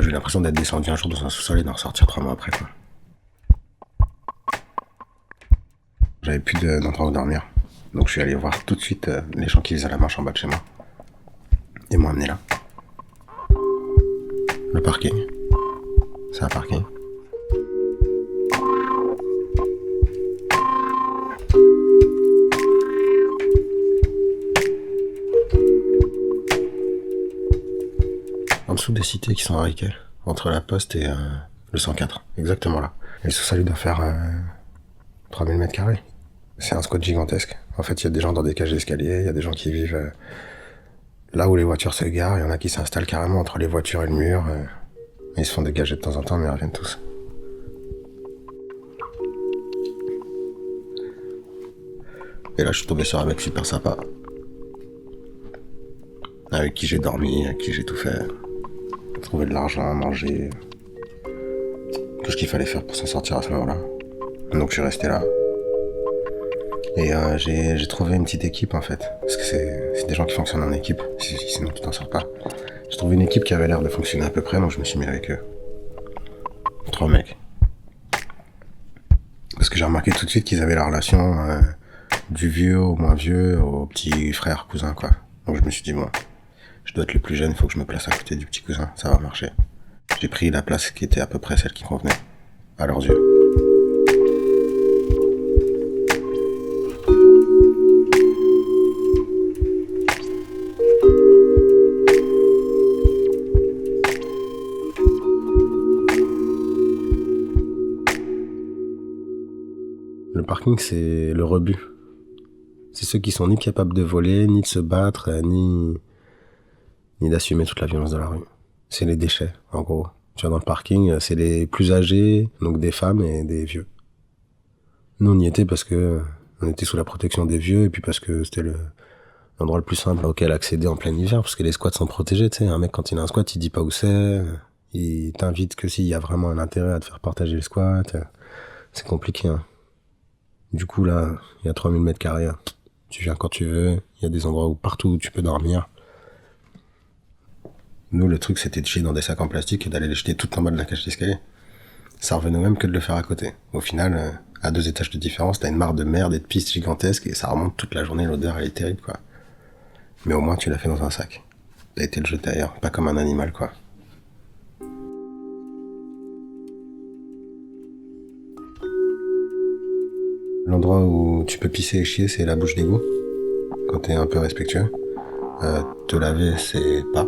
J'ai eu l'impression d'être descendu un jour dans un sous-sol et d'en ressortir 3 mois après, quoi. J'avais plus d'endroit où dormir. Donc je suis allé voir tout de suite les gens qui faisaient la marche en bas de chez moi. Et m'ont amené là. Le parking. C'est un parking. En dessous des cités qui sont à Riquet. Entre la Poste et le 104. Exactement là. Et le sous-sol il doit faire 3000 mètres carrés. C'est un squat gigantesque. En fait, il y a des gens dans des cages d'escalier, il y a des gens qui vivent là où les voitures se garent, il y en a qui s'installent carrément entre les voitures et le mur. Ils se font dégager de temps en temps, mais ils reviennent tous. Et là, je suis tombé sur un mec super sympa. Avec qui j'ai dormi, avec qui j'ai tout fait. Trouver de l'argent, à manger. Tout ce qu'il fallait faire pour s'en sortir à ce moment-là. Donc je suis resté là. Et j'ai trouvé une petite équipe en fait. Parce que c'est des gens qui fonctionnent en équipe. Sinon tu t'en sors pas. J'ai trouvé une équipe qui avait l'air de fonctionner à peu près, donc je me suis mis avec eux. 3 mecs. Parce que j'ai remarqué tout de suite qu'ils avaient la relation du vieux au moins vieux au petit frère, cousin quoi. Donc je me suis dit bon, je dois être le plus jeune, il faut que je me place à côté du petit cousin, ça va marcher. J'ai pris la place qui était à peu près celle qui convenait à leurs yeux. Le parking, c'est le rebut. C'est ceux qui sont ni capables de voler, ni de se battre, ni d'assumer toute la violence de la rue. C'est les déchets, en gros. Tu vois, dans le parking, c'est les plus âgés, donc des femmes et des vieux. Nous, on y était parce que on était sous la protection des vieux, et puis parce que c'était l'endroit le plus simple auquel accéder en plein hiver, parce que les squats sont protégés, tu sais. Un mec, quand il a un squat, il dit pas où c'est, il t'invite que s'il y a vraiment un intérêt à te faire partager le squat. C'est compliqué, hein. Du coup, là, il y a 3000 mètres carrés. Tu viens quand tu veux. Il y a des endroits où partout où tu peux dormir. Nous, le truc, c'était de chier dans des sacs en plastique et d'aller les jeter tout en bas de la cage d'escalier. Ça revenait au même que de le faire à côté. Au final, à 2 étages de différence, t'as une mare de merde et de pistes gigantesques et ça remonte toute la journée. L'odeur, elle est terrible, quoi. Mais au moins, tu l'as fait dans un sac. T'as été le jeter ailleurs. Pas comme un animal, quoi. L'endroit où tu peux pisser et chier, c'est la bouche d'égout. Quand t'es un peu respectueux. Te laver, c'est pas.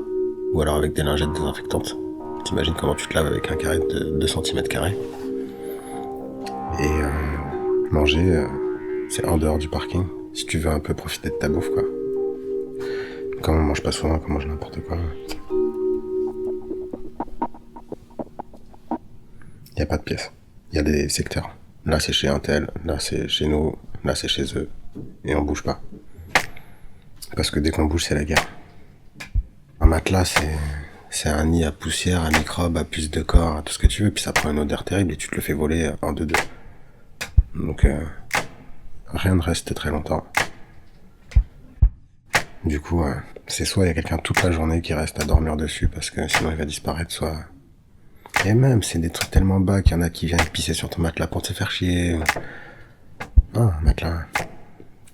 Ou alors avec des lingettes désinfectantes. T'imagines comment tu te laves avec un carré de 2 cm². Et manger, c'est en dehors du parking. Si tu veux un peu profiter de ta bouffe, quoi. Comme on mange pas souvent, qu'on mange n'importe quoi. Y a pas de pièce. Y a des secteurs. Là, c'est chez un tel, là, c'est chez nous, là, c'est chez eux. Et on bouge pas. Parce que dès qu'on bouge, c'est la guerre. Un matelas, c'est un nid à poussière, à microbes, à puces de corps, à tout ce que tu veux. Puis ça prend une odeur terrible et tu te le fais voler en 2-2. Donc, rien ne reste très longtemps. Du coup, c'est soit il y a quelqu'un toute la journée qui reste à dormir dessus parce que sinon il va disparaître, soit... Et même, c'est des trucs tellement bas qu'il y en a qui viennent pisser sur ton matelas pour te faire chier. Ah, un matelas.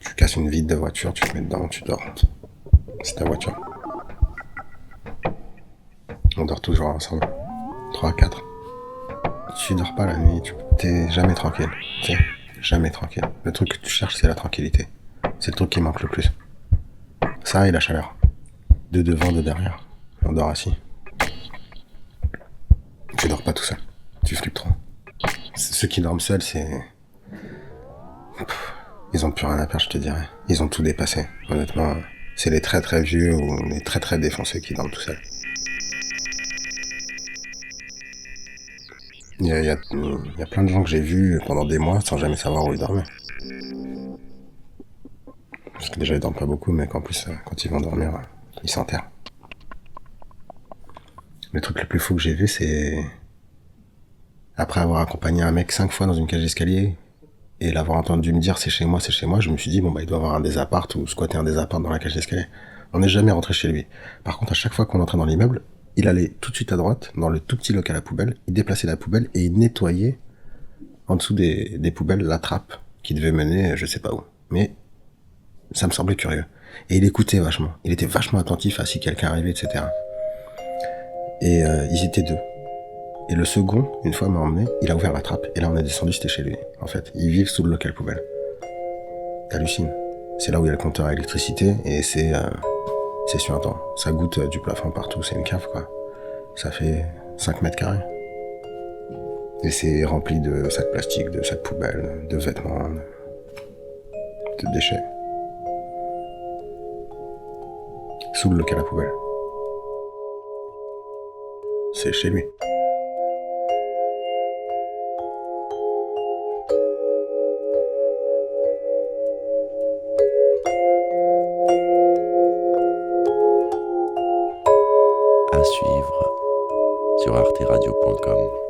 Tu casses une vitre de voiture, tu te mets dedans, tu dors. C'est ta voiture. On dort toujours ensemble. 3, 4. Tu dors pas la nuit, t'es jamais tranquille. Tu sais, jamais tranquille. Le truc que tu cherches, c'est la tranquillité. C'est le truc qui manque le plus. Ça et la chaleur. 2 devant, 2 derrière. On dort assis. Tu dors pas tout seul. Tu flippes trop. Ceux qui dorment seuls, c'est... Ils ont plus rien à perdre, je te dirais. Ils ont tout dépassé. Honnêtement, c'est les très très vieux ou les très très défoncés qui dorment tout seuls. Il y a plein de gens que j'ai vus pendant des mois sans jamais savoir où ils dormaient. Parce que déjà ils dorment pas beaucoup, mais qu'en plus, quand ils vont dormir, ils s'enterrent. Le truc le plus fou que j'ai vu, c'est... Après avoir accompagné un mec 5 fois dans une cage d'escalier, et l'avoir entendu me dire c'est chez moi, je me suis dit bon bah il doit avoir un des apparts ou squatter un des apparts dans la cage d'escalier. On n'est jamais rentré chez lui. Par contre, à chaque fois qu'on entrait dans l'immeuble, il allait tout de suite à droite, dans le tout petit local à poubelle, il déplaçait la poubelle et il nettoyait en dessous des poubelles la trappe qui devait mener je sais pas où. Mais ça me semblait curieux. Et il écoutait vachement. Il était vachement attentif à si quelqu'un arrivait, etc. Et ils étaient deux. Et le second, une fois, m'a emmené, il a ouvert la trappe, et là on est descendu, c'était chez lui. En fait, ils vivent sous le local poubelle. T'hallucines. C'est là où il y a le compteur à électricité, et c'est suintant. Ça goûte du plafond partout, c'est une cave, quoi. Ça fait 5 mètres carrés. Et c'est rempli de sacs plastiques, de sacs poubelles, de vêtements, de déchets. Sous le local à poubelle. C'est chez lui. À suivre sur arteradio.com.